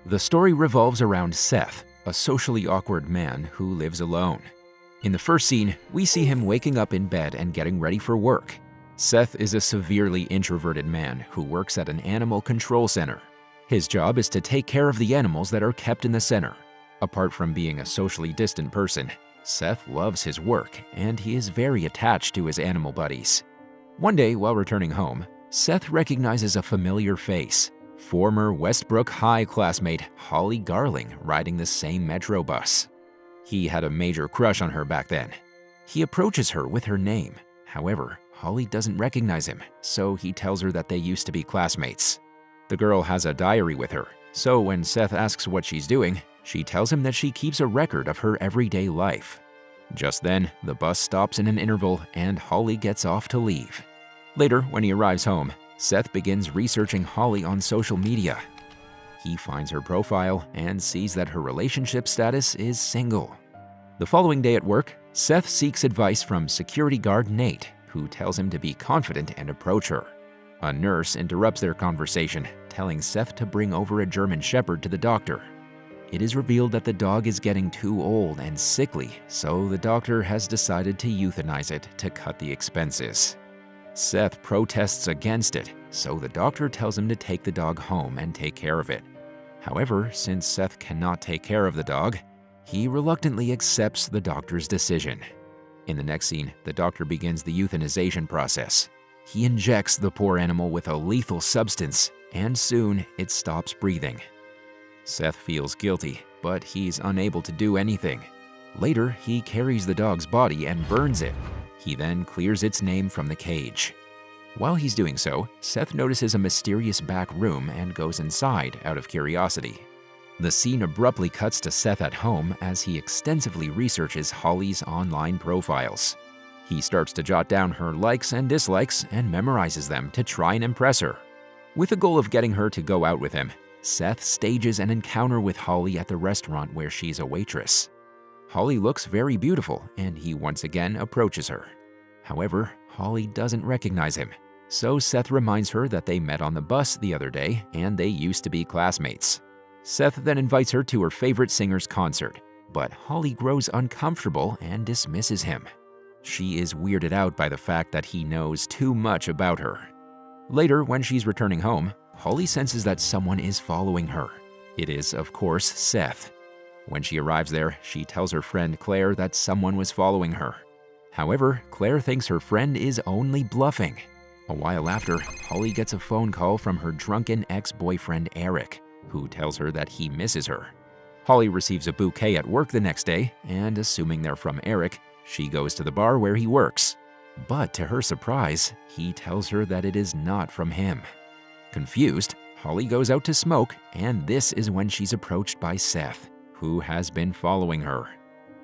The story revolves around Seth, a socially awkward man who lives alone. In the first scene, we see him waking up in bed and getting ready for work. Seth is a severely introverted man who works at an animal control center. His job is to take care of the animals that are kept in the center. Apart from being a socially distant person, Seth loves his work and he is very attached to his animal buddies. One day, while returning home, Seth recognizes a familiar face. Former Westbrook High classmate Holly Garling riding the same metro bus. He had a major crush on her back then. He approaches her with her name. However, Holly doesn't recognize him, so he tells her that they used to be classmates. The girl has a diary with her, so when Seth asks what she's doing, she tells him that she keeps a record of her everyday life. Just then, the bus stops in an interval and Holly gets off to leave. Later, when he arrives home, Seth begins researching Holly on social media. He finds her profile and sees that her relationship status is single. The following day at work, Seth seeks advice from security guard Nate, who tells him to be confident and approach her. A nurse interrupts their conversation, telling Seth to bring over a German Shepherd to the doctor. It is revealed that the dog is getting too old and sickly, so the doctor has decided to euthanize it to cut the expenses. Seth protests against it, so the doctor tells him to take the dog home and take care of it. However, since Seth cannot take care of the dog, he reluctantly accepts the doctor's decision. In the next scene, the doctor begins the euthanization process. He injects the poor animal with a lethal substance, and soon it stops breathing. Seth feels guilty, but he's unable to do anything. Later, he carries the dog's body and burns it. He then clears its name from the cage. While he's doing so, Seth notices a mysterious back room and goes inside out of curiosity. The scene abruptly cuts to Seth at home as he extensively researches Holly's online profiles. He starts to jot down her likes and dislikes and memorizes them to try and impress her. With the goal of getting her to go out with him, Seth stages an encounter with Holly at the restaurant where she's a waitress. Holly looks very beautiful, and he once again approaches her. However, Holly doesn't recognize him, so Seth reminds her that they met on the bus the other day and they used to be classmates. Seth then invites her to her favorite singer's concert, but Holly grows uncomfortable and dismisses him. She is weirded out by the fact that he knows too much about her. Later, when she's returning home, Holly senses that someone is following her. It is, of course, Seth. When she arrives there, she tells her friend Claire that someone was following her. However, Claire thinks her friend is only bluffing. A while after, Holly gets a phone call from her drunken ex-boyfriend Eric, who tells her that he misses her. Holly receives a bouquet at work the next day, and assuming they're from Eric, she goes to the bar where he works. But to her surprise, he tells her that it is not from him. Confused, Holly goes out to smoke, and this is when she's approached by Seth, who has been following her.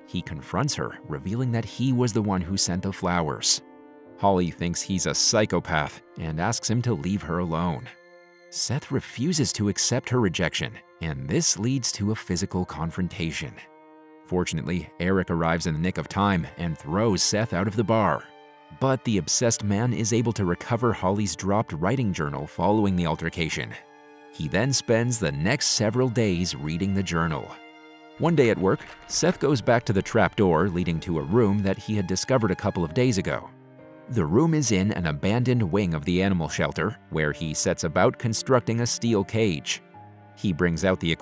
He confronts her, revealing that he was the one who sent the flowers. Holly thinks he's a psychopath and asks him to leave her alone. Seth refuses to accept her rejection, and this leads to a physical confrontation. Fortunately, Eric arrives in the nick of time and throws Seth out of the bar. But the obsessed man is able to recover Holly's dropped writing journal following the altercation. He then spends the next several days reading the journal. One day at work, Seth goes back to the trapdoor leading to a room that he had discovered a couple of days ago. The room is in an abandoned wing of the animal shelter, where he sets about constructing a steel cage. He brings out the equipment